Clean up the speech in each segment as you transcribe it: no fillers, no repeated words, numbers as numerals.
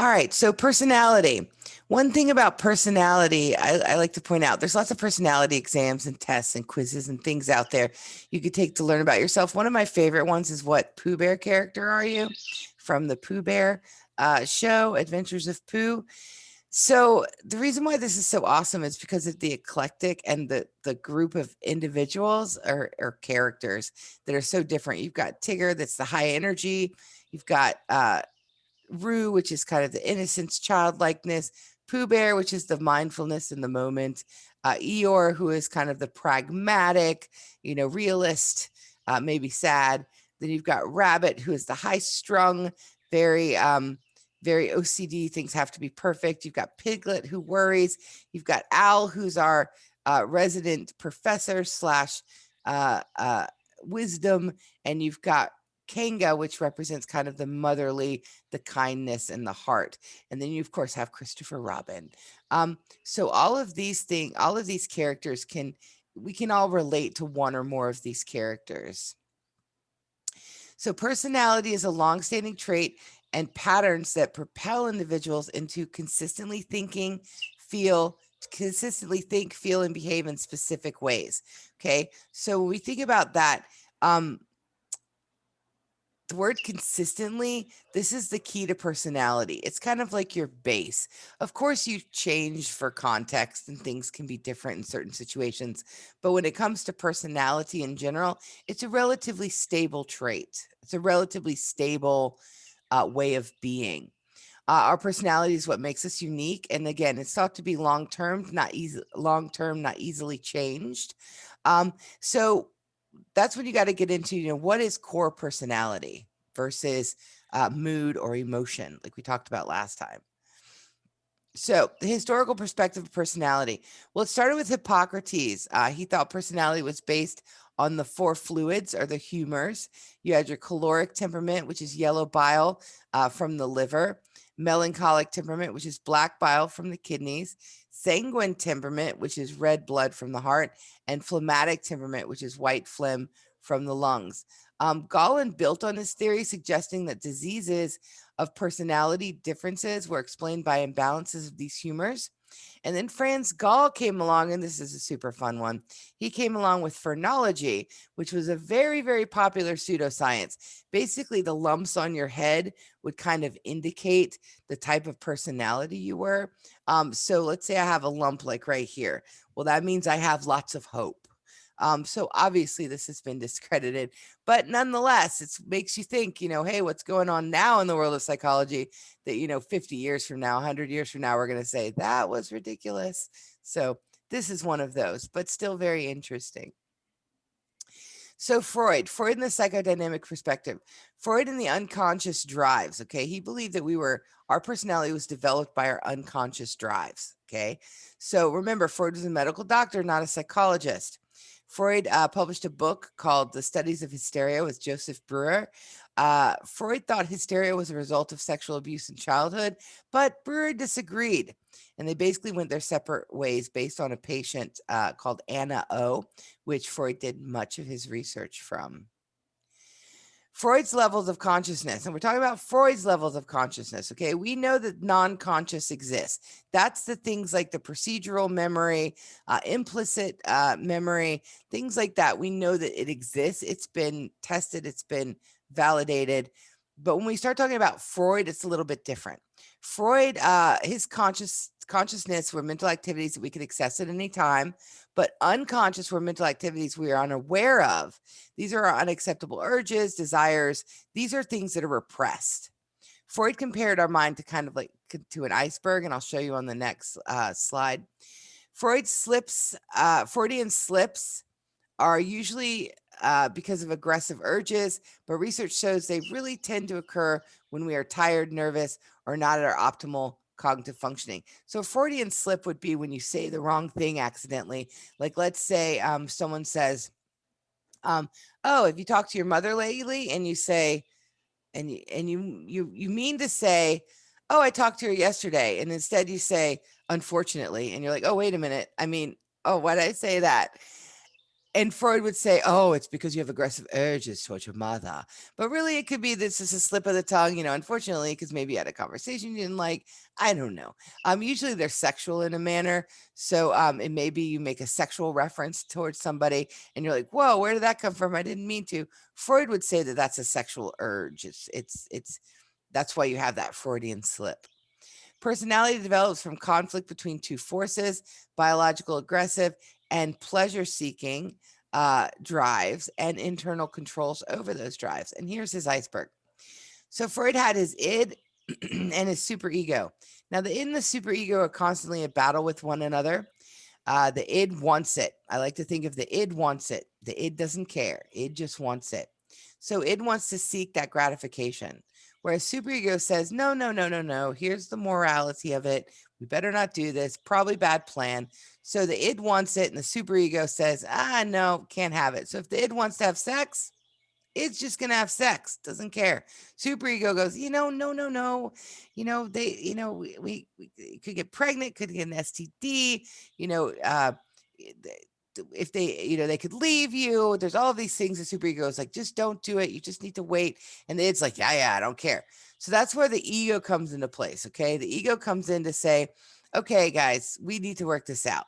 All right, so personality. One thing about personality, I like to point out, there's lots of personality exams and tests and quizzes and things out there you could take to learn about yourself. One of my favorite ones is what Pooh Bear character are you? From the Pooh Bear show, Adventures of Pooh. So the reason why this is so awesome is because of the eclectic and the group of individuals or characters that are so different. You've got Tigger, that's the high energy. You've got Roo, which is kind of the innocence, childlikeness. Pooh Bear, which is the mindfulness in the moment. Eeyore, who is kind of the pragmatic, realist, maybe sad. Then you've got Rabbit, who is the high strung, very OCD, things have to be perfect. You've got Piglet, who worries. You've got Owl, who's our resident professor slash wisdom. And you've got Kanga, which represents kind of the motherly, the kindness, and the heart. And then you, of course, have Christopher Robin. So all of these characters we can all relate to one or more of these characters. So personality is a long-standing trait and patterns that propel individuals into consistently think, feel, and behave in specific ways. Okay. So when we think about that, the word consistently, this is the key to personality. It's kind of like your base. Of course, you change for context and things can be different in certain situations. But when it comes to personality in general, it's a relatively stable trait. It's a relatively stable way of being. Our personality is what makes us unique. And again, it's thought to be long-term, not easily changed. So that's when you got to get into, what is core personality versus mood or emotion, like we talked about last time. So the historical perspective of personality. Well, it started with Hippocrates. He thought personality was based on the 4 fluids or the humors. You had your caloric temperament, which is yellow bile from the liver, melancholic temperament, which is black bile from the kidneys, sanguine temperament, which is red blood from the heart, and phlegmatic temperament, which is white phlegm from the lungs. Galen built on this theory, suggesting that diseases of personality differences were explained by imbalances of these humors. And then Franz Gall came along, and this is a super fun one. He came along with phrenology, which was a very, very popular pseudoscience. Basically, the lumps on your head would kind of indicate the type of personality you were. So let's say I have a lump like right here. Well, that means I have lots of hope. So obviously this has been discredited, but nonetheless, it makes you think, hey, what's going on now in the world of psychology that, 50 years from now, 100 years from now, we're going to say that was ridiculous. So this is one of those, but still very interesting. So Freud in the psychodynamic perspective, Freud in the unconscious drives. Okay. He believed that our personality was developed by our unconscious drives. Okay. So remember, Freud was a medical doctor, not a psychologist. Freud published a book called The Studies of Hysteria with Joseph Breuer. Freud thought hysteria was a result of sexual abuse in childhood, but Breuer disagreed. And they basically went their separate ways based on a patient called Anna O, which Freud did much of his research from. Freud's levels of consciousness, and we're talking about Freud's levels of consciousness, okay? We know that non-conscious exists. That's the things like the procedural memory, implicit memory, things like that. We know that it exists. It's been tested. It's been validated. But when we start talking about Freud, it's a little bit different. Freud, his consciousness were mental activities that we could access at any time, but unconscious were mental activities we are unaware of. These are our unacceptable urges, desires. These are things that are repressed. Freud compared our mind to kind of like to an iceberg, and I'll show you on the next slide. Freudian slips are usually because of aggressive urges, but research shows they really tend to occur when we are tired, nervous, or not at our optimal cognitive functioning. So a Freudian slip would be when you say the wrong thing accidentally. Like let's say someone says, oh, have you talked to your mother lately? And you say, and you mean to say, oh, I talked to her yesterday. And instead you say, unfortunately, and you're like, oh, wait a minute. I mean, oh, why did I say that? And Freud would say, oh, it's because you have aggressive urges towards your mother. But really, it could be this is a slip of the tongue, unfortunately, because maybe you had a conversation you didn't like. I don't know. Usually they're sexual in a manner. So it may be you make a sexual reference towards somebody and you're like, whoa, where did that come from? I didn't mean to. Freud would say that that's a sexual urge. That's why you have that Freudian slip. Personality develops from conflict between two forces, biological aggressive and pleasure seeking drives and internal controls over those drives. And here's his iceberg. So Freud had his id and his superego. Now, the id and the superego are constantly at battle with one another. The id wants it. I like to think of the id wants it. The id doesn't care. Id just wants it. So id wants to seek that gratification. Whereas superego says, no, no, no, no, no. Here's the morality of it. We better not do this. Probably bad plan. So the id wants it, and the superego says, no, can't have it. So if the id wants to have sex, it's just gonna have sex. Doesn't care. Superego goes, no, no, no. We could get pregnant, could get an STD. If they could leave you. There's all of these things. The superego is like, just don't do it. You just need to wait. And it's like, yeah, I don't care. So that's where the ego comes into place. Okay, the ego comes in to say, okay, guys, we need to work this out.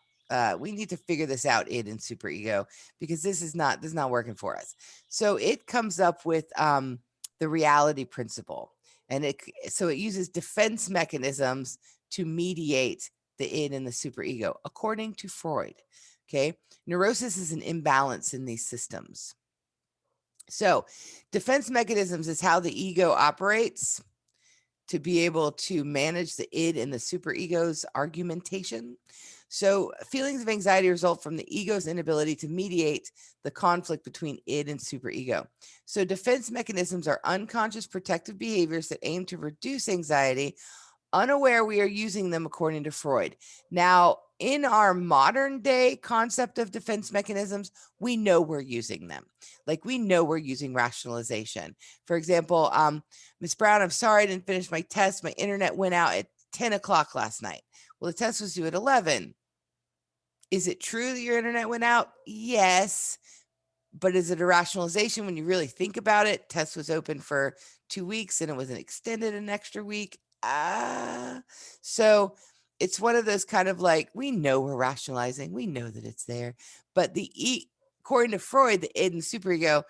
We need to figure this out, id and superego, because this is not working for us. So it comes up with the reality principle, and it uses defense mechanisms to mediate the id and the superego, according to Freud. Okay, neurosis is an imbalance in these systems. So defense mechanisms is how the ego operates to be able to manage the id and the superego's argumentation. So feelings of anxiety result from the ego's inability to mediate the conflict between id and superego. So defense mechanisms are unconscious protective behaviors that aim to reduce anxiety, unaware we are using them, according to Freud. Now, in our modern day concept of defense mechanisms, we know we're using them. Like, we know we're using rationalization. For example, Miss Brown, I'm sorry I didn't finish my test. My internet went out at 10 o'clock last night. Well, the test was due at 11. Is it true that your internet went out? Yes. But is it a rationalization when you really think about it? Test was open for 2 weeks and it was extended an extra week. So it's one of those kind of like, we know we're rationalizing, we know that it's there, but according to Freud, the id and superego,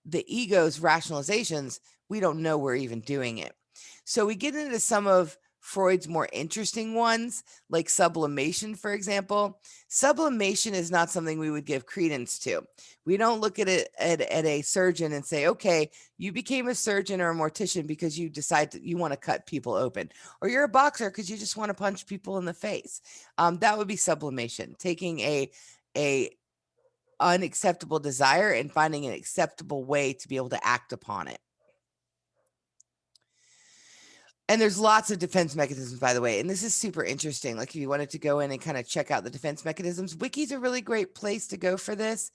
the ego's rationalizations, we don't know we're even doing it. So we get into some of Freud's more interesting ones, like sublimation, for example. Sublimation is not something we would give credence to. We don't look at it at a surgeon and say, okay, you became a surgeon or a mortician because you decide that you want to cut people open, or you're a boxer because you just want to punch people in the face. That would be sublimation, taking a unacceptable desire and finding an acceptable way to be able to act upon it. And there's lots of defense mechanisms, by the way, and this is super interesting. Like, if you wanted to go in and kind of check out the defense mechanisms, Wiki's a really great place to go for this.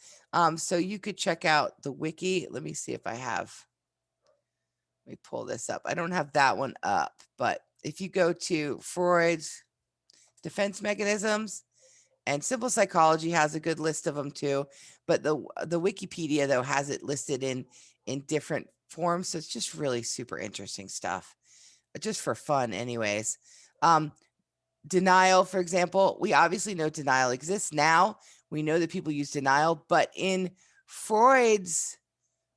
So you could check out the Wiki. Let me see if I have, let me pull this up. I don't have that one up, but if you go to Freud's defense mechanisms, and Simple Psychology has a good list of them too, but the Wikipedia, though, has it listed in different forms. So it's just really super interesting stuff, just for fun anyways. Denial, for example, we obviously know denial exists now. We know that people use denial, but in Freud's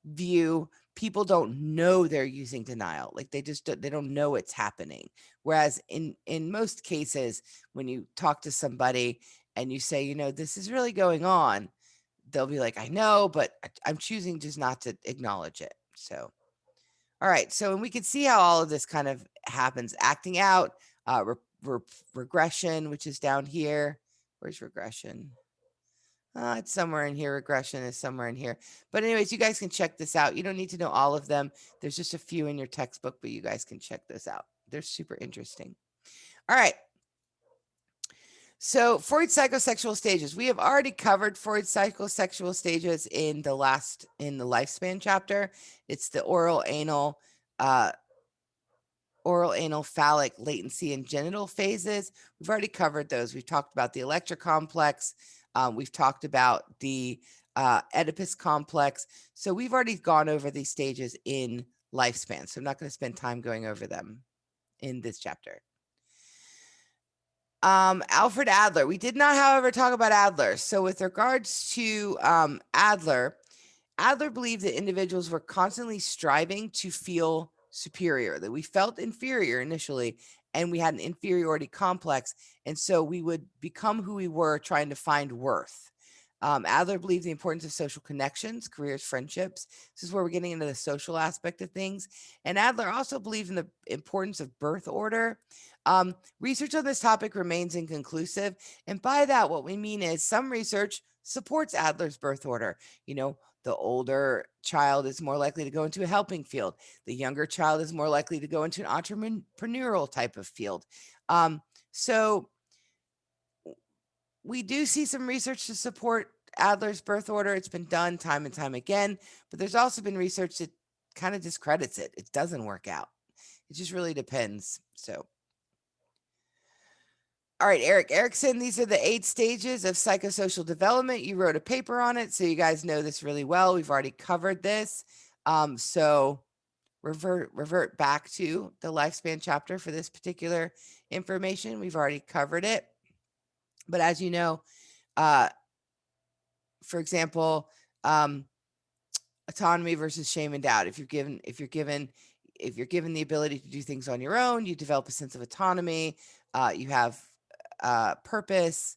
view, people don't know they're using denial. Like, they don't know it's happening. Whereas in most cases, when you talk to somebody and you say, this is really going on, they'll be like, I know, but I'm choosing just not to acknowledge it. So, all right. So, and we can see how all of this kind of happens. Acting out, regression, which is down here. Where's regression? It's somewhere in here. Regression is somewhere in here. But anyways, you guys can check this out. You don't need to know all of them. There's just a few in your textbook, but you guys can check this out. They're super interesting. All right. So Freud's psychosexual stages. We have already covered Freud's psychosexual stages in the lifespan chapter. It's the oral, anal, phallic, latency, and genital phases. We've already covered those. We've talked about the electrocomplex. We've talked about the Oedipus complex. So we've already gone over these stages in lifespan. So I'm not going to spend time going over them in this chapter. Alfred Adler. We did not, however, talk about Adler. So with regards to Adler believed that individuals were constantly striving to feel superior, that we felt inferior initially, and we had an inferiority complex. And so we would become who we were, trying to find worth. Adler believed the importance of social connections, careers, friendships. This is where we're getting into the social aspect of things. And Adler also believed in the importance of birth order. Research on this topic remains inconclusive. And by that, what we mean is some research supports Adler's birth order. The older child is more likely to go into a helping field. The younger child is more likely to go into an entrepreneurial type of field. So we do see some research to support Adler's birth order. It's been done time and time again, but there's also been research that kind of discredits it. It doesn't work out. It just really depends. So, all right, Erik Erikson, these are the 8 stages of psychosocial development. You wrote a paper on it, so you guys know this really well. We've already covered this. So revert back to the lifespan chapter for this particular information. We've already covered it. But as you know, for example, autonomy versus shame and doubt. If you're given the ability to do things on your own, you develop a sense of autonomy. You have purpose.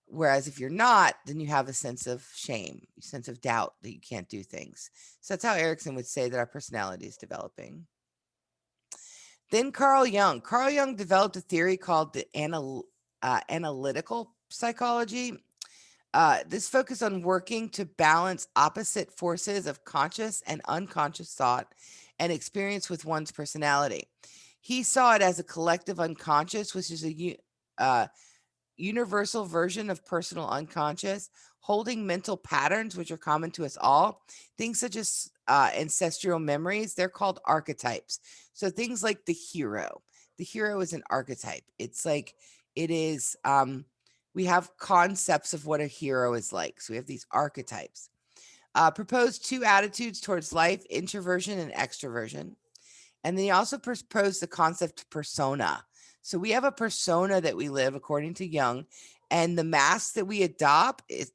Whereas if you're not, then you have a sense of shame, a sense of doubt that you can't do things. So that's how Erikson would say that our personality is developing. Then Carl Jung. Carl Jung developed a theory called the analytical psychology. This focused on working to balance opposite forces of conscious and unconscious thought and experience with one's personality. He saw it as a collective unconscious, which is a universal version of personal unconscious, holding mental patterns which are common to us all. Things such as ancestral memories, they're called archetypes. So things like the hero. The hero is an archetype. It's like it is. We have concepts of what a hero is like. So we have these archetypes. Proposed 2 attitudes towards life: introversion and extroversion. And then he also proposed the concept persona. So we have a persona that we live according to Jung, and the mask that we adopt is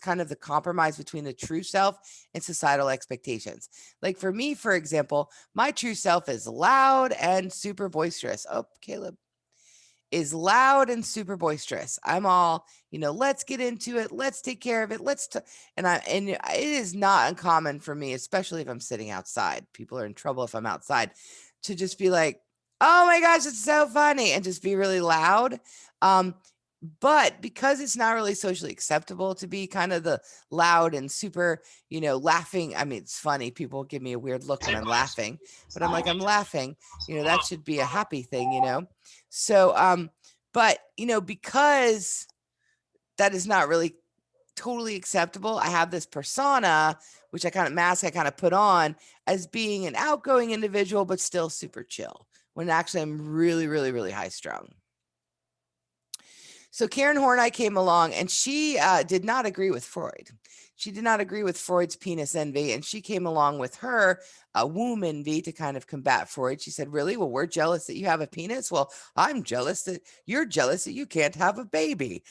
kind of the compromise between the true self and societal expectations. Like for me, for example, my true self is loud and super boisterous. Oh, Caleb is loud and super boisterous. I'm all, let's get into it. Let's take care of it. And it is not uncommon for me, especially if I'm sitting outside. People are in trouble if I'm outside, to just be like, oh my gosh, it's so funny, and just be really loud. But because it's not really socially acceptable to be kind of the loud and super, laughing. I mean, it's funny. People give me a weird look when I'm laughing, but I'm like, I'm laughing. That should be a happy thing. So, but, because that is not really totally acceptable, I have this persona, which I kind of put on as being an outgoing individual, but still super chill, when actually I'm really, really, really high strung. So Karen Horney came along, and she did not agree with Freud. She did not agree with Freud's penis envy, and she came along with her womb envy to kind of combat Freud. She said, really? Well, we're jealous that you have a penis. Well, I'm jealous that you're jealous that you can't have a baby.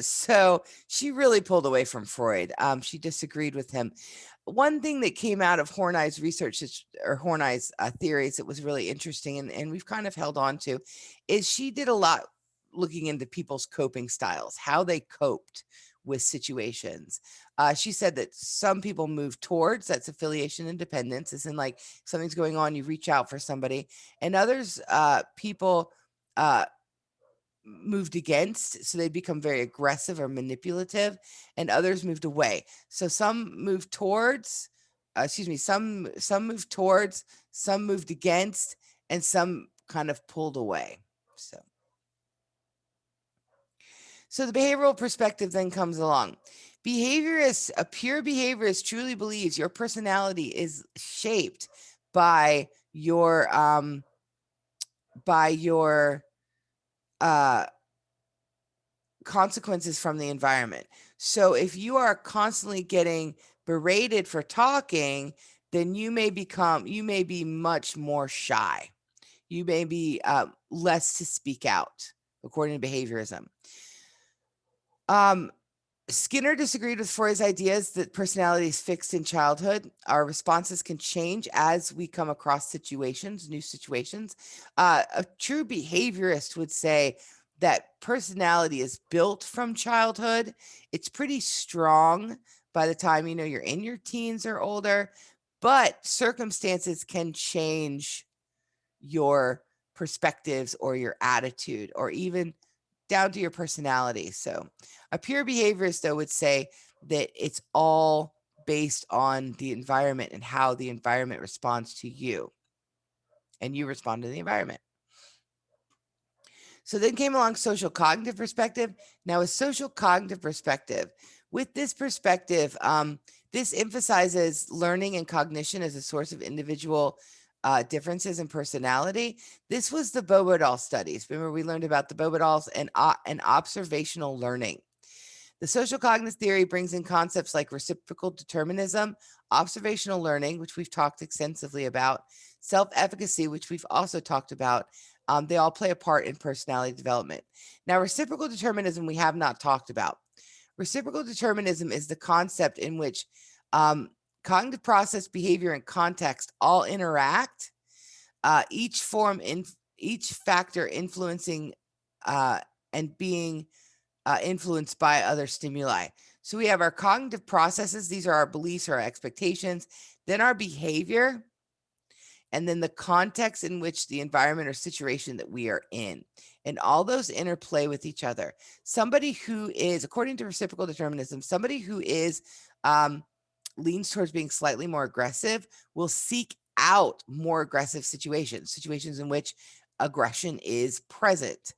So she really pulled away from Freud. She disagreed with him. One thing that came out of Horney's research, or Horney's theories, that was really interesting, and we've kind of held on to, is she did a lot looking into people's coping styles, how they coped with situations. She said that some people move towards, that's affiliation and dependence, as in like something's going on, you reach out for somebody, and others, people moved against, so they become very aggressive or manipulative, and others moved away. So some moved towards, some moved towards, some moved against, and some kind of pulled away. So the behavioral perspective then comes along. A pure behaviorist truly believes your personality is shaped by your consequences from the environment. So if you are constantly getting berated for talking, then you may be much more shy. You may be less to speak out, according to behaviorism. Skinner disagreed with Freud's ideas that personality is fixed in childhood. Our responses can change as we come across situations, new situations. A true behaviorist would say that personality is built from childhood. It's pretty strong by the time you're in your teens or older, but circumstances can change your perspectives or your attitude or even down to your personality. So a pure behaviorist, though, would say that it's all based on the environment and how the environment responds to you, and you respond to the environment. So then came along social cognitive perspective. Now, a social cognitive perspective, with this perspective, this emphasizes learning and cognition as a source of individual differences in personality. This was the Bobo-Doll studies. Remember, we learned about the Bobo-Dolls and observational learning. The social cognitive theory brings in concepts like reciprocal determinism, observational learning, which we've talked extensively about, self-efficacy, which we've also talked about. They all play a part in personality development. Now, reciprocal determinism we have not talked about. Reciprocal determinism is the concept in which cognitive process, behavior, and context all interact, each factor influencing and being influenced by other stimuli. So we have our cognitive processes. These are our beliefs or our expectations. Then our behavior, and then the context in which the environment or situation that we are in. And all those interplay with each other. Somebody who is, according to reciprocal determinism, somebody who is leans towards being slightly more aggressive will seek out more aggressive situations in which aggression is present.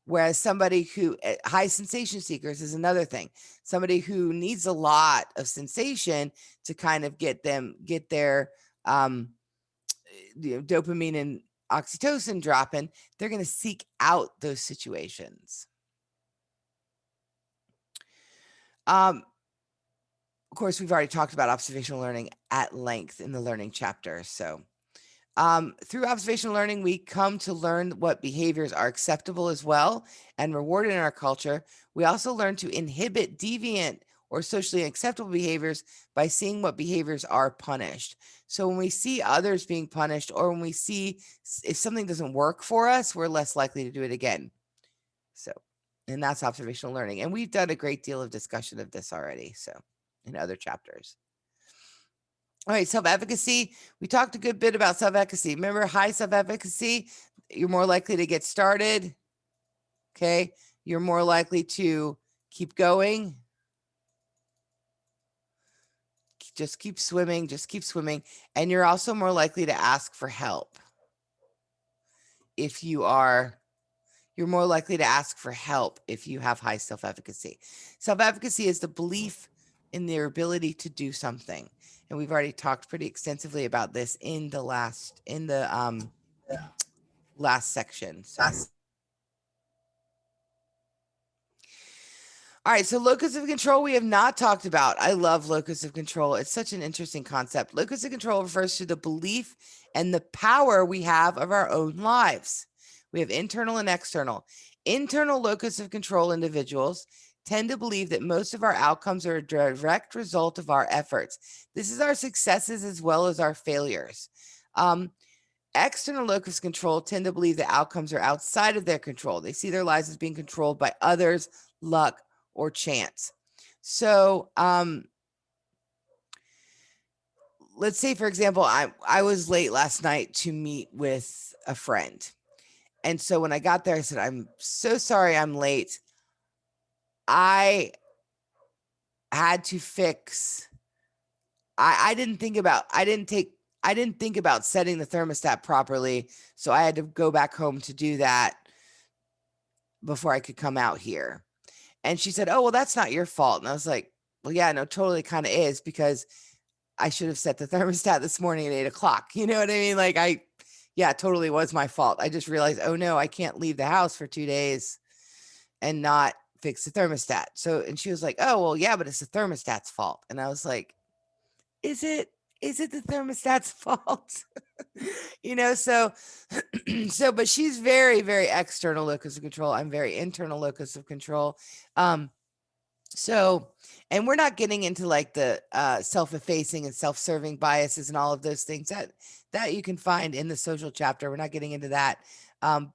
Whereas somebody who high sensation seekers is another thing. Somebody who needs a lot of sensation to kind of get their dopamine and oxytocin dropping, they're going to seek out those situations. Of course, we've already talked about observational learning at length in the learning chapter. So through observational learning, we come to learn what behaviors are acceptable as well and rewarded in our culture. We also learn to inhibit deviant or socially acceptable behaviors by seeing what behaviors are punished. So when we see others being punished, or when we see if something doesn't work for us, we're less likely to do it again. So, and that's observational learning. And we've done a great deal of discussion of this already, so in other chapters. All right, self-efficacy. We talked a good bit about self-efficacy. Remember, high self-efficacy, you're more likely to get started. Okay, you're more likely to keep going. Just keep swimming, and you're also more likely to ask for help. You're more likely to ask for help if you have high self-efficacy. Self-efficacy is the belief in their ability to do something. And we've already talked pretty extensively about this in the last section. So. All right, so locus of control we have not talked about. I love locus of control. It's such an interesting concept. Locus of control refers to the belief and the power we have of our own lives. We have internal and external. Internal locus of control individuals tend to believe that most of our outcomes are a direct result of our efforts. This is our successes as well as our failures. External locus of control tend to believe that outcomes are outside of their control. They see their lives as being controlled by others, luck, or chance. So let's say, for example, I was late last night to meet with a friend. And so when I got there, I said, I'm so sorry I'm late. I had to fix. I didn't think about setting the thermostat properly. So I had to go back home to do that before I could come out here. And she said, oh, well, that's not your fault. And I was like, well, yeah, no, totally kind of is, because I should have set the thermostat this morning at 8 o'clock. You know what I mean? Like it totally was my fault. I just realized, oh no, I can't leave the house for 2 days and not fix the thermostat. So, and she was like, oh, well, yeah, but it's the thermostat's fault. And I was like, is it the thermostat's fault? So, but she's very, very external locus of control. I'm very internal locus of control. So, and we're not getting into like the self-effacing and self-serving biases and all of those things that you can find in the social chapter. We're not getting into that.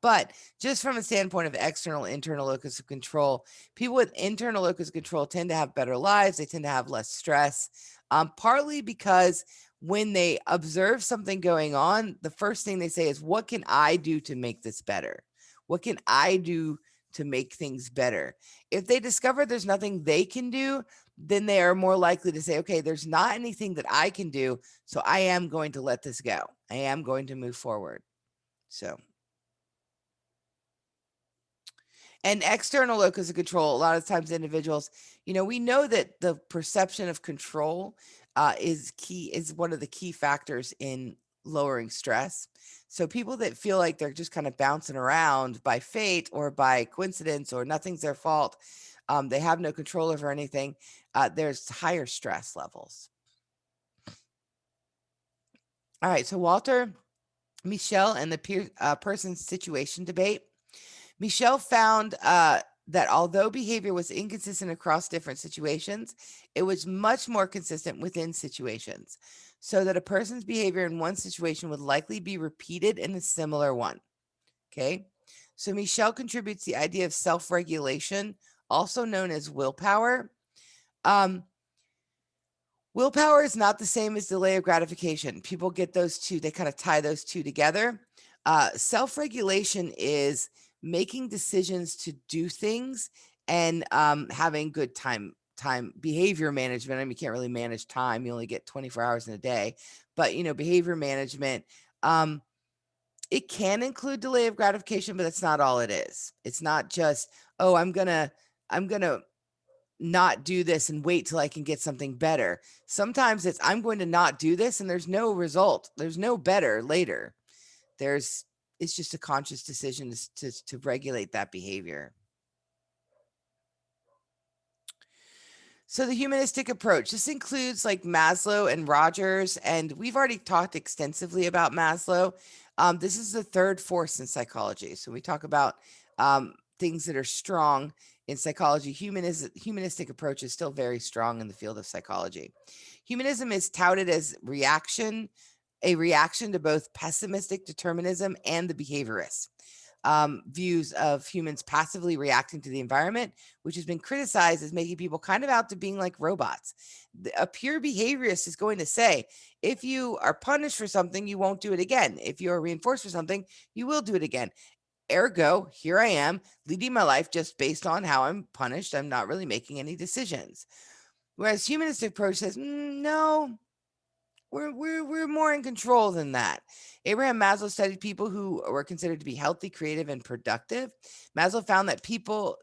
But just from a standpoint of external, internal locus of control, people with internal locus of control tend to have better lives. They tend to have less stress, partly because when they observe something going on, the first thing they say is, what can I do to make this better? What can I do to make things better? If they discover there's nothing they can do, then they are more likely to say, okay, there's not anything that I can do, so I am going to let this go. I am going to move forward. So, and external locus of control, a lot of times individuals, we know that the perception of control is one of the key factors in lowering stress. So people that feel like they're just kind of bouncing around by fate or by coincidence or nothing's their fault, they have no control over anything, there's higher stress levels. All right, so Walter, Michelle, and the person's situation debate. Michelle found that although behavior was inconsistent across different situations, it was much more consistent within situations, so that a person's behavior in one situation would likely be repeated in a similar one. Okay, so Michelle contributes the idea of self-regulation, also known as willpower. Willpower is not the same as delay of gratification. People get those two, they kind of tie those two together. Self-regulation is making decisions to do things and having good time behavior management. I mean, you can't really manage time. You only get 24 hours in a day, but behavior management, it can include delay of gratification, but that's not all it is. It's not just, oh, I'm gonna not do this and wait till I can get something better. Sometimes it's, I'm going to not do this and there's no result. There's no better later. It's just a conscious decision to regulate that behavior. So the humanistic approach, this includes like Maslow and Rogers, and we've already talked extensively about Maslow. This is the third force in psychology. So we talk about things that are strong in psychology. Humanistic approach is still very strong in the field of psychology. Humanism is touted as a reaction to both pessimistic determinism and the behaviorist views of humans passively reacting to the environment, which has been criticized as making people kind of out to being like robots. A pure behaviorist is going to say, if you are punished for something, you won't do it again. If you are reinforced for something, you will do it again. Ergo, here I am leading my life just based on how I'm punished. I'm not really making any decisions. Whereas humanistic approach says, no, we're more in control than that. Abraham Maslow studied people who were considered to be healthy, creative, and productive. Maslow found that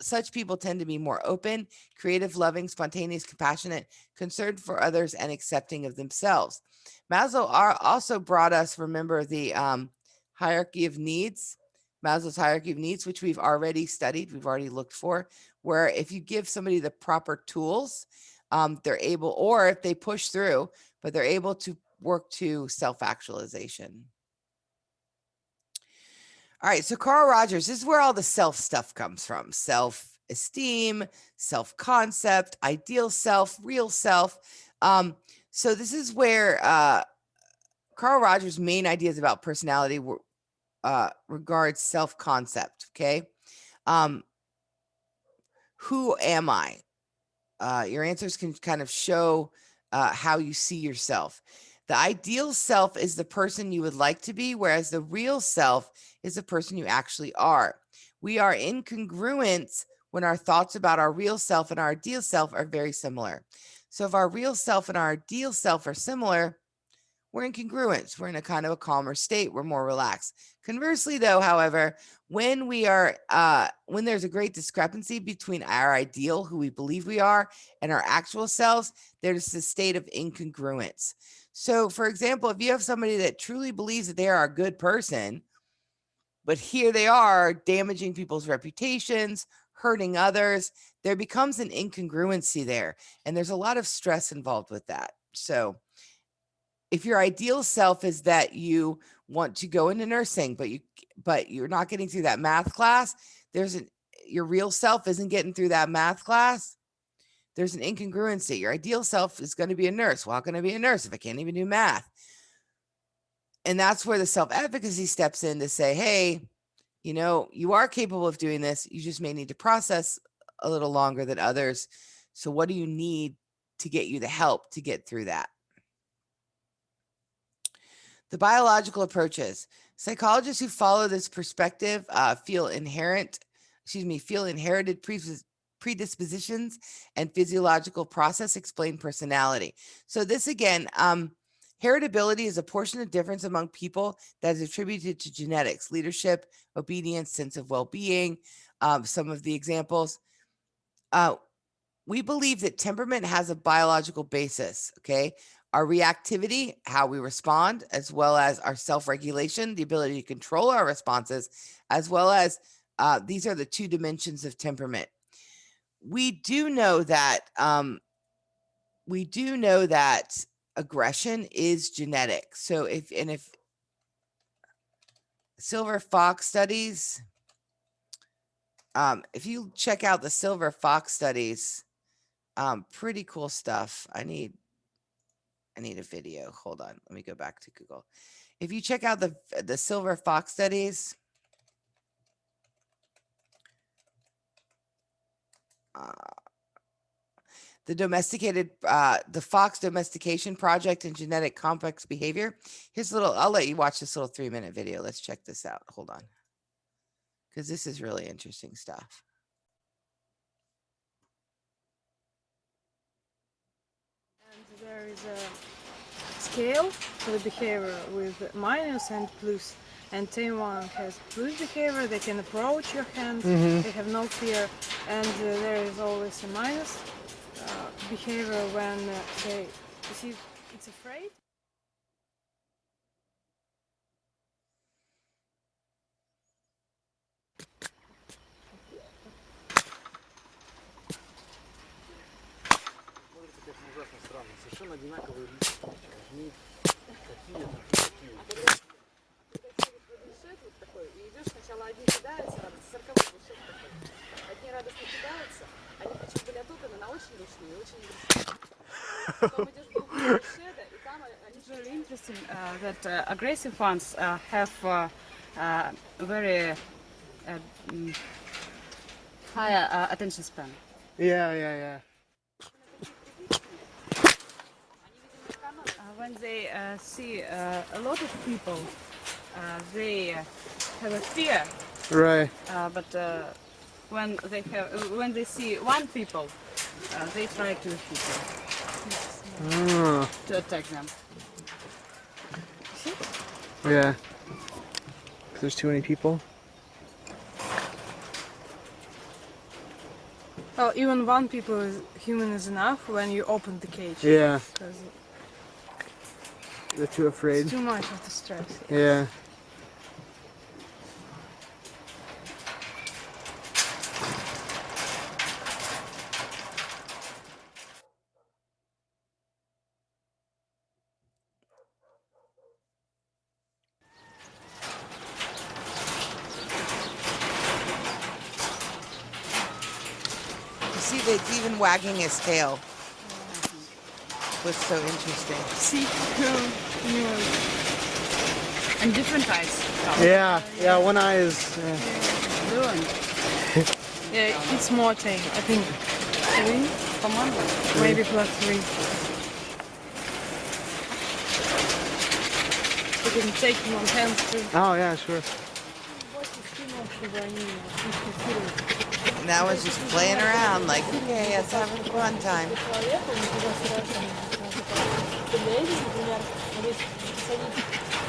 such people tend to be more open, creative, loving, spontaneous, compassionate, concerned for others, and accepting of themselves. Maslow also brought us, remember, the hierarchy of needs, Maslow's hierarchy of needs, which we've already studied, we've already looked for, where if you give somebody the proper tools, they're able, or if they push through, but they're able to work to self-actualization. All right, so Carl Rogers, this is where all the self stuff comes from. Self-esteem, self-concept, ideal self, real self. So this is where Carl Rogers' main ideas about personality regards self-concept, okay? Who am I? Your answers can kind of show how you see yourself. The ideal self is the person you would like to be, whereas the real self is the person you actually are. We are in congruence when our thoughts about our real self and our ideal self are very similar. So if our real self and our ideal self are similar, we're in congruence. We're in a kind of a calmer state. We're more relaxed. Conversely, though, however, when there's a great discrepancy between our ideal, who we believe we are, and our actual selves, there's a state of incongruence. So, for example, if you have somebody that truly believes that they are a good person, but here they are damaging people's reputations, hurting others, there becomes an incongruency there. And there's a lot of stress involved with that. So if your ideal self is that you want to go into nursing, but you're not getting through that math class, your real self isn't getting through that math class, there's an incongruency. Your ideal self is going to be a nurse. Well, how can I be a nurse if I can't even do math? And that's where the self-efficacy steps in to say, hey, you are capable of doing this. You just may need to process a little longer than others. So what do you need to get you the help to get through that? The biological approaches. Psychologists who follow this perspective feel inherited predispositions and physiological process explain personality. So this again, heritability is a portion of difference among people that is attributed to genetics, leadership, obedience, sense of well-being. Some of the examples. We believe that temperament has a biological basis, okay? Our reactivity, how we respond, as well as our self-regulation, the ability to control our responses, as well as these are the two dimensions of temperament. We do know that aggression is genetic. So if silver fox studies, if you check out the silver fox studies, pretty cool stuff. I need a video. Hold on. Let me go back to Google. If you check out the silver fox studies, the Fox Domestication Project and Genetic Complex Behavior. I'll let you watch this little 3-minute video. Let's check this out. Hold on. Because this is really interesting stuff. And there is a scale for the behavior with minus and plus. And tame one has plus behavior, they can approach your hand, they have no fear. And there is always a minus behavior when it's afraid. It's very interesting that aggressive ones have very high attention span. Yeah. When they see a lot of people, they have a fear. Right. But when they see one people, they try to hit them, to attack them. See? Yeah. 'Cause there's too many people. Well, even one human is enough when you open the cage. Yeah. Because They're too afraid. it's too much of the stress. Yeah. See, it's even wagging his tail. What's so interesting? See, and different eyes. Yeah, one eye is... Yeah, it's more tame. I think 3 per month, maybe plus 3. You can take them on hands too. Oh, yeah, sure. And that was just playing around, like, okay, let's have a fun time.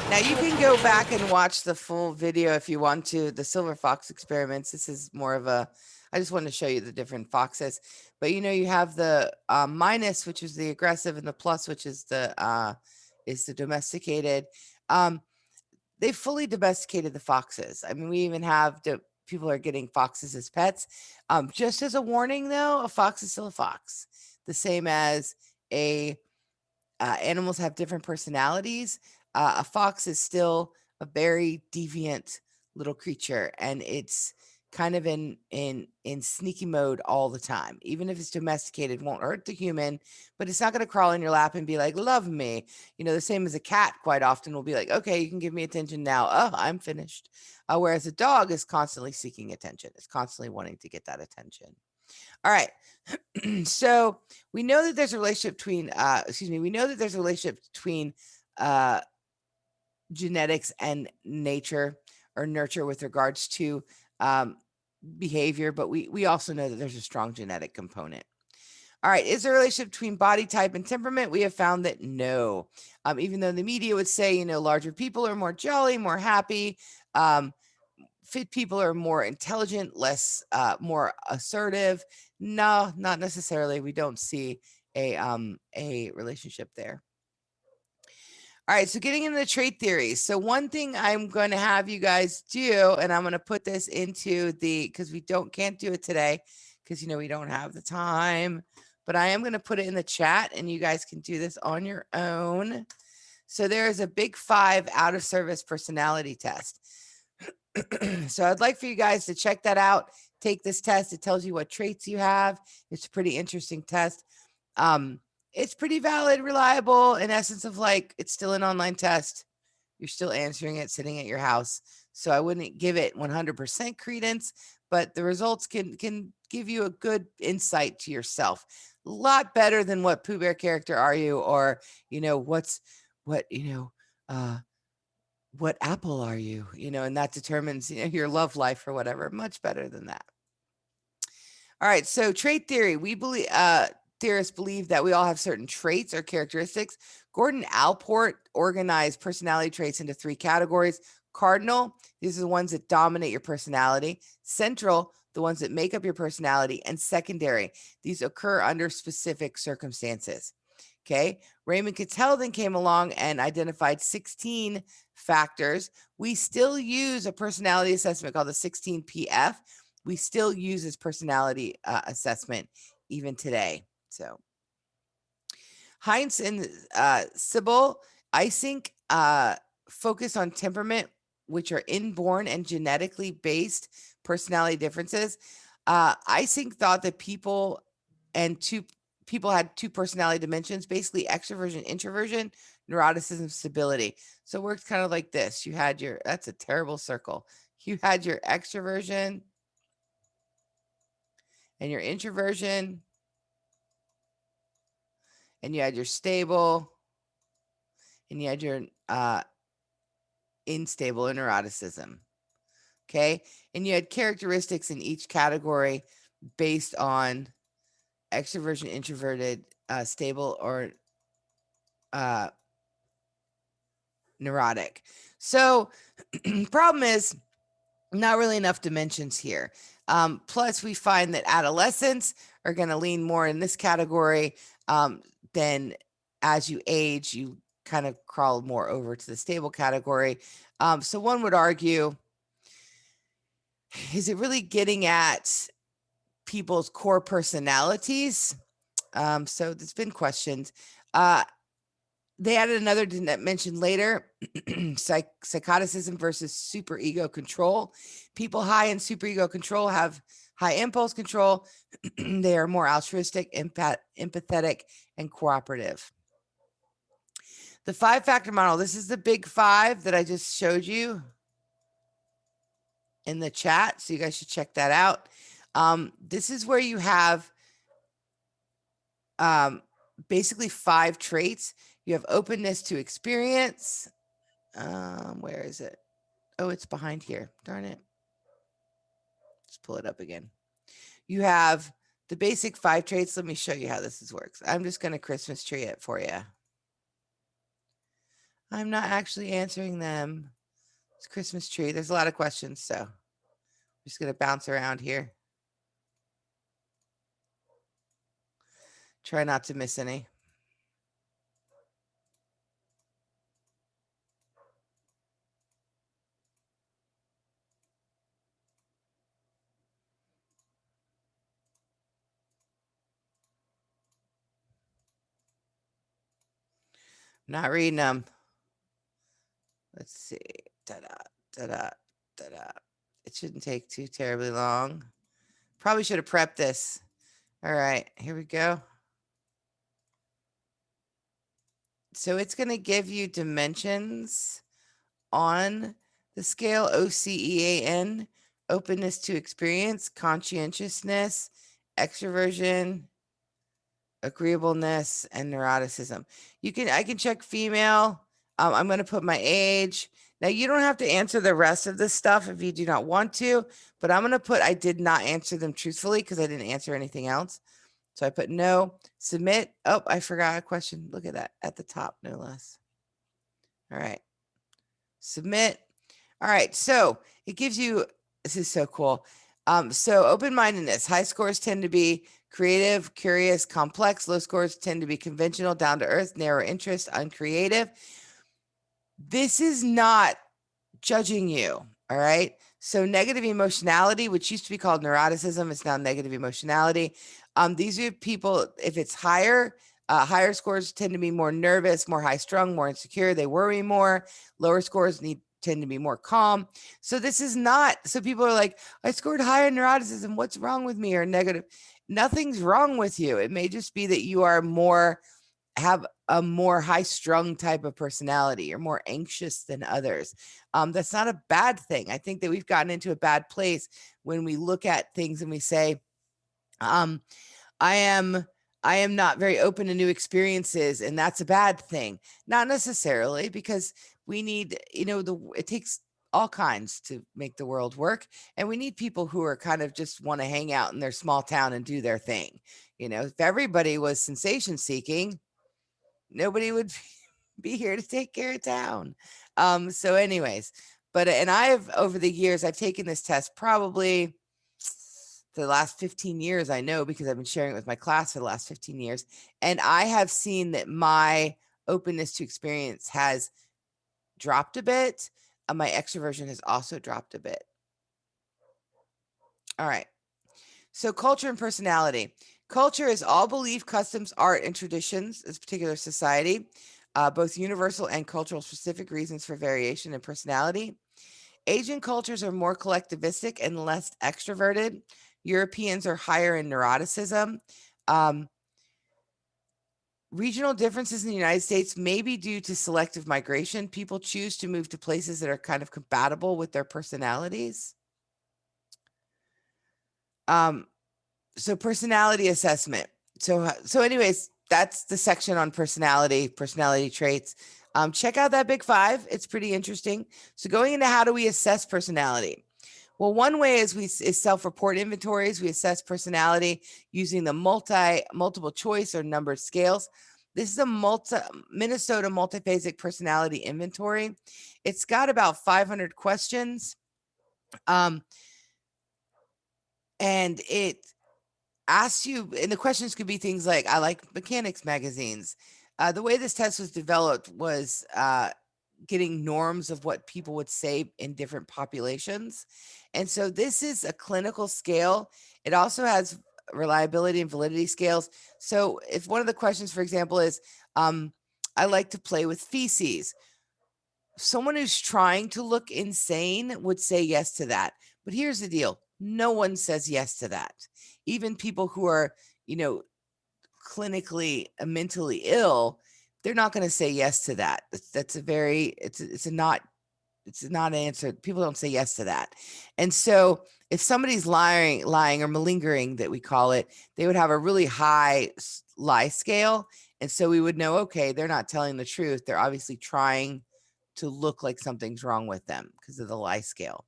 Now you can go back and watch the full video if you want to, the silver fox experiments. This is more of I just wanted to show you the different foxes. But you have the minus, which is the aggressive, and the plus, which is the domesticated. They fully domesticated the foxes. I mean, we even have people are getting foxes as pets. Just as a warning, though, a fox is still a fox, the same as animals have different personalities. A fox is still a very deviant little creature, and it's kind of in sneaky mode all the time. Even if it's domesticated, won't hurt the human, but it's not going to crawl in your lap and be like, love me. The same as a cat quite often will be like, okay, you can give me attention now. Oh, I'm finished. Whereas a dog is constantly seeking attention. It's constantly wanting to get that attention. All right. So we know that there's a relationship between, we know that there's a relationship between genetics and nature or nurture with regards to behavior, but we also know that there's a strong genetic component. All right, is there a relationship between body type and temperament? We have found that no. Even though the media would say, larger people are more jolly, more happy, fit people are more intelligent, less, more assertive. No, not necessarily. We don't see a relationship there. All right, so getting into the trait theories. So one thing I'm going to have you guys do, and I'm going to put this into because we can't do it today because, we don't have the time, but I am going to put it in the chat and you guys can do this on your own. So there is a big 5 out of service personality test. So I'd like for you guys to check that out. Take this test. It tells you what traits you have. It's a pretty interesting test. It's pretty valid, reliable, in essence of it's still an online test. You're still answering it sitting at your house. So I wouldn't give it 100% credence, but the results can give you a good insight to yourself. A lot better than what Pooh Bear character are you, or, what apple are you, and that determines, your love life or whatever. Much better than that. All right. So trait theory, we believe, theorists believe that we all have certain traits or characteristics. Gordon Allport organized personality traits into 3 categories. Cardinal, these are the ones that dominate your personality. Central, the ones that make up your personality. And secondary, these occur under specific circumstances. Okay. Raymond Cattell then came along and identified 16 factors. We still use a personality assessment called the 16PF. We still use this personality assessment even today. So Heinz and Sybil, Eysenck focus on temperament, which are inborn and genetically based personality differences. Eysenck thought that people had 2 personality dimensions, basically extroversion, introversion, neuroticism, stability. So it works kind of like this. You had that's a terrible circle. You had your extroversion and your introversion, and you had your stable, and you had your unstable or neuroticism. Okay. And you had characteristics in each category based on extroversion, introverted, stable, or neurotic. So problem is not really enough dimensions here. Plus we find that adolescents are going to lean more in this category. Then as you age, you kind of crawl more over to the stable category. So one would argue, is it really getting at people's core personalities? So there's been questions. They added another dimension later, psychoticism versus superego control. People high in superego control have high impulse control. They are more altruistic, empathetic, and cooperative. The 5-factor model, this is the big 5 that I just showed you in the chat, so you guys should check that out. This is where you have basically 5 traits. You have openness to experience. Where is it? Oh, it's behind here. Darn it. Let's pull it up again. You have the basic 5 traits. Let me show you how this works. I'm just going to Christmas tree it for you. I'm not actually answering them. It's Christmas tree. There's a lot of questions, so I'm just going to bounce around here. Try not to miss any. Not reading them. Let's see. Da-da, da-da, da-da. It shouldn't take too terribly long. Probably should have prepped this. All right, here we go. So it's going to give you dimensions on the scale OCEAN, openness to experience, conscientiousness, extroversion, agreeableness, and neuroticism. I can check female. I'm going to put my age. Now you don't have to answer the rest of this stuff if you do not want to, but I'm going to put, I did not answer them truthfully because I didn't answer anything else. So I put no, submit. Oh, I forgot a question. Look at that at the top, no less. All right. Submit. All right. So it gives you, this is so cool. So open-mindedness, high scores tend to be creative, curious, complex. Low scores tend to be conventional, down to earth, narrow interest, uncreative. This is not judging you. All right. So negative emotionality, which used to be called neuroticism, is now negative emotionality. These are people, if it's higher, higher scores tend to be more nervous, more high strung, more insecure. They worry more. Lower scores tend to be more calm. So this is not, so people are like, I scored higher in neuroticism. What's wrong with me? Or negative. Nothing's wrong with you. It may just be that you are have a more high strung type of personality. You're more anxious than others. That's not a bad thing. I think that we've gotten into a bad place when we look at things and we say, I am not very open to new experiences, and that's a bad thing. Not necessarily, because we need, it takes all kinds to make the world work, and we need people who are kind of just want to hang out in their small town and do their thing. If everybody was sensation seeking, nobody would be here to take care of town. So anyways, and over the years, I've taken this test probably for the last 15 years, I know, because I've been sharing it with my class for the last 15 years. And I have seen that my openness to experience has dropped a bit. My extroversion has also dropped a bit. All right. So culture and personality. Culture is all belief, customs, art, and traditions of a particular society, both universal and cultural specific reasons for variation in personality. Asian cultures are more collectivistic and less extroverted. Europeans are higher in neuroticism. Regional differences in the United States may be due to selective migration. People choose to move to places that are kind of compatible with their personalities. So personality assessment. So anyways, that's the section on personality traits. Check out that Big Five. It's pretty interesting. So going into how do we assess personality? Well, one way is self-report inventories. We assess personality using the multiple choice or numbered scales. This is a Minnesota multiphasic personality inventory. It's got about 500 questions. And it asks you, and the questions could be things like, I like mechanics magazines. The way this test was developed was getting norms of what people would say in different populations. And so this is a clinical scale. It also has reliability and validity scales. So if one of the questions, for example, is, I like to play with feces, someone who's trying to look insane would say yes to that. But here's the deal. No one says yes to that. Even people who are, clinically mentally ill, they're not going to say yes to that. That's it's a not answer. People don't say yes to that. And so if somebody's lying or malingering, that we call it, they would have a really high lie scale. And so we would know, okay, they're not telling the truth. They're obviously trying to look like something's wrong with them because of the lie scale.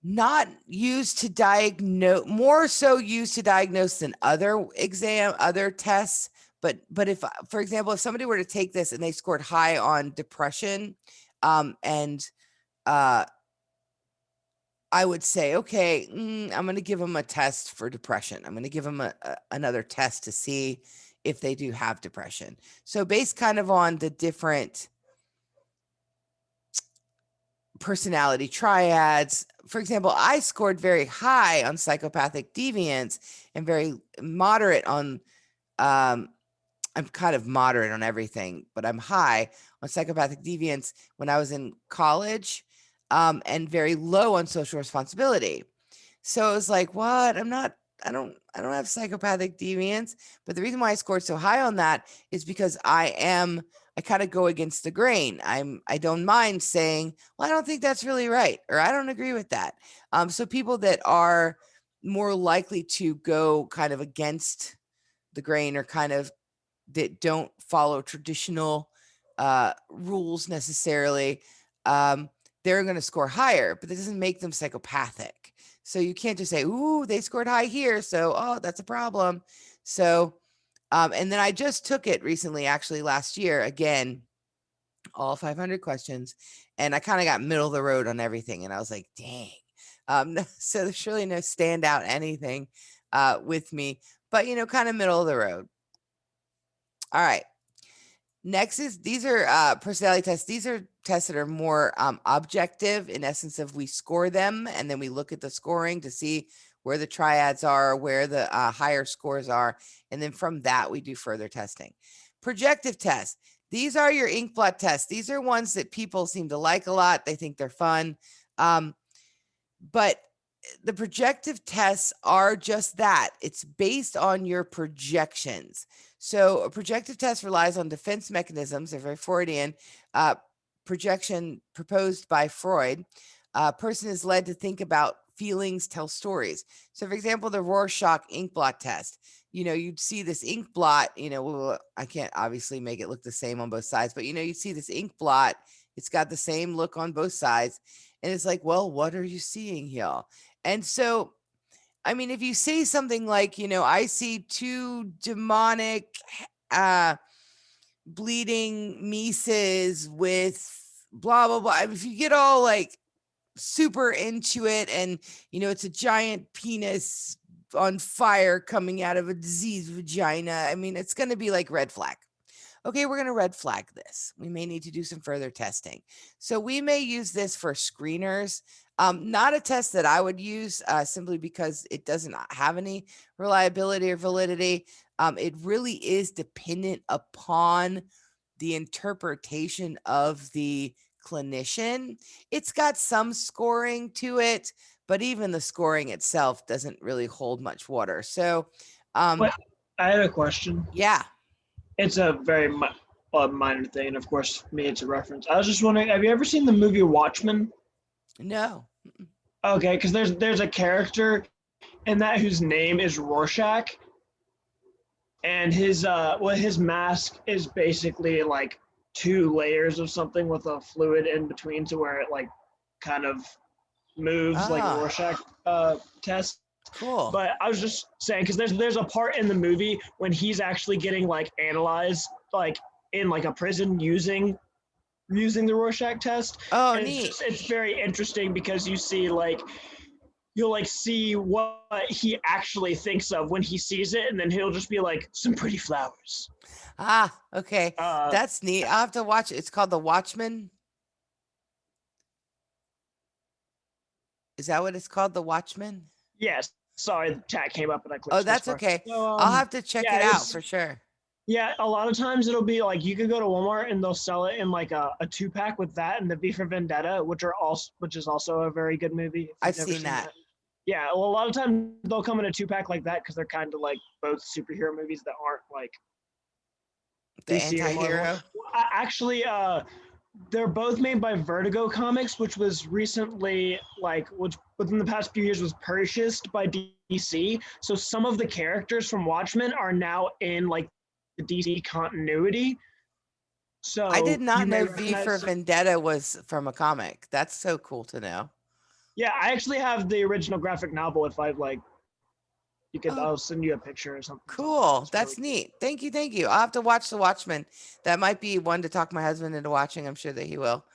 Not used to diagnose, more so used to diagnose than other tests. But if, for example, if somebody were to take this and they scored high on depression, and I would say, okay, I'm going to give them a test for depression. I'm going to give them another test to see if they do have depression. So based kind of on the different personality triads. For example, I scored very high on psychopathic deviance and very moderate on I'm kind of moderate on everything, but I'm high on psychopathic deviance when I was in college, and very low on social responsibility. So it was like, what? I don't have psychopathic deviance. But the reason why I scored so high on that is because I kind of go against the grain. I don't mind saying, well, I don't think that's really right, or I don't agree with that. So people that are more likely to go kind of against the grain, or kind of that don't follow traditional rules necessarily, they're going to score higher, but that doesn't make them psychopathic. So you can't just say, ooh, they scored high here, so, oh, that's a problem. So, and then I just took it recently, actually last year, again, all 500 questions, and I kind of got middle of the road on everything. And I was like, dang. So there's really no standout anything with me, but, kind of middle of the road. All right. Next is, these are personality tests. These are tests that are more objective, in essence of we score them and then we look at the scoring to see where the triads are, where the higher scores are. And then from that, we do further testing. Projective tests. These are your ink blot tests. These are ones that people seem to like a lot. They think they're fun. But the projective tests are just that. It's based on your projections. So a projective test relies on defense mechanisms. They're very Freudian. Projection proposed by Freud. A person is led to think about feelings, tell stories. So, for example, the Rorschach ink blot test. You'd see this ink blot, I can't obviously make it look the same on both sides, but, you'd see this ink blot. It's got the same look on both sides. And it's like, well, what are you seeing here? And so, I mean, if you say something like, I see two demonic bleeding Mises with blah, blah, blah. If you get all like super into it and, it's a giant penis on fire coming out of a diseased vagina, I mean, it's going to be like red flag. Okay, we're going to red flag this. We may need to do some further testing. So we may use this for screeners. Not a test that I would use simply because it doesn't have any reliability or validity. It really is dependent upon the interpretation of the clinician. It's got some scoring to it, but even the scoring itself doesn't really hold much water. So, But I had a question. Yeah. It's a very minor thing, and of course, for me, it's a reference. I was just wondering, have you ever seen the movie Watchmen? No. Okay, because there's a character in that whose name is Rorschach, and his mask is basically like 2 layers of something with a fluid in between, to where it like kind of moves like a Rorschach test. Cool. But I was just saying, because there's a part in the movie when he's actually getting like analyzed like in like a prison using the Rorschach test. Oh, and neat. It's very interesting because you see like you'll like see what he actually thinks of when he sees it, and then he'll just be like, some pretty flowers. Okay. That's neat. I'll have to watch it. It's called The Watchman. Is that what it's called? The Watchman? Yes. Sorry, the chat came up and I clicked. Oh, that's okay. So, I'll have to check it out for sure. Yeah, a lot of times it'll be like you could go to Walmart and they'll sell it in like a 2-pack with that and the V for Vendetta, which is also a very good movie. I've seen that. Yeah, well, a lot of times they'll come in a 2-pack like that because they're kind of like both superhero movies that aren't like the anti-hero. Actually, they're both made by Vertigo Comics, which was recently which within the past few years was purchased by DC. So some of the characters from Watchmen are now in like the DC continuity. So I did not know V for Vendetta was from a comic. That's so cool to know. Yeah, I actually have the original graphic novel. If I'd like, I'll send you a picture or something. Cool. That's really neat. Thank you. I'll have to watch The Watchmen. That might be one to talk my husband into watching. I'm sure that he will.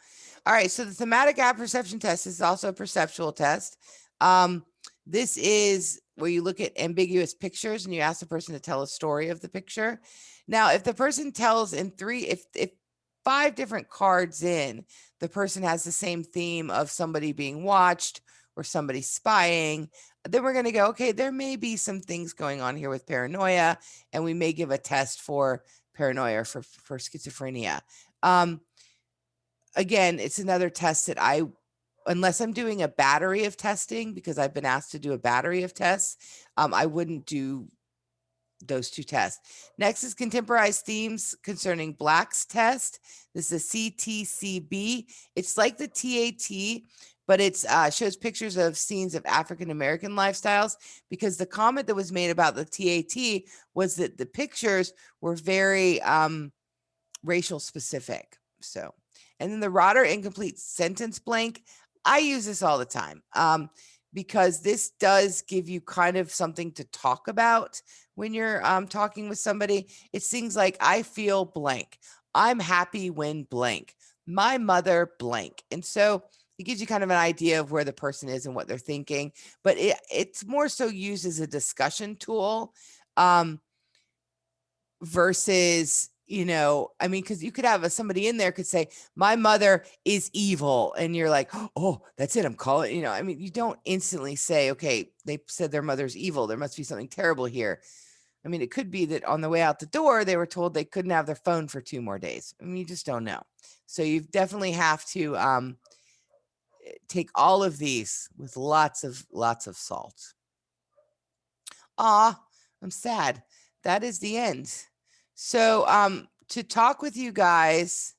All right. So the thematic apperception test is also a perceptual test. This is where you look at ambiguous pictures and you ask the person to tell a story of the picture. Now, if the person tells if 5 different cards in, the person has the same theme of somebody being watched or somebody spying, then we're going to go, okay, there may be some things going on here with paranoia, and we may give a test for paranoia or for schizophrenia. Again, it's another test that unless I'm doing a battery of testing, because I've been asked to do a battery of tests, I wouldn't do those two tests. Next is contemporized themes concerning Black's test. This is a CTCB. It's like the TAT, but it shows pictures of scenes of African American lifestyles, because the comment that was made about the TAT was that the pictures were very racial specific. So, and then the Rotter incomplete sentence blank. I use this all the time because this does give you kind of something to talk about when you're talking with somebody. It's things like, I feel blank. I'm happy when blank. My mother blank. And so it gives you kind of an idea of where the person is and what they're thinking. But it's more so used as a discussion tool versus, I mean, because you could have somebody in there could say, my mother is evil. And you're like, oh, that's it. I'm calling, I mean, you don't instantly say, okay, they said their mother's evil. There must be something terrible here. I mean, it could be that on the way out the door, they were told they couldn't have their phone for 2 more days. I mean, you just don't know. So you definitely have to take all of these with lots of salt. I'm sad. That is the end. So to talk with you guys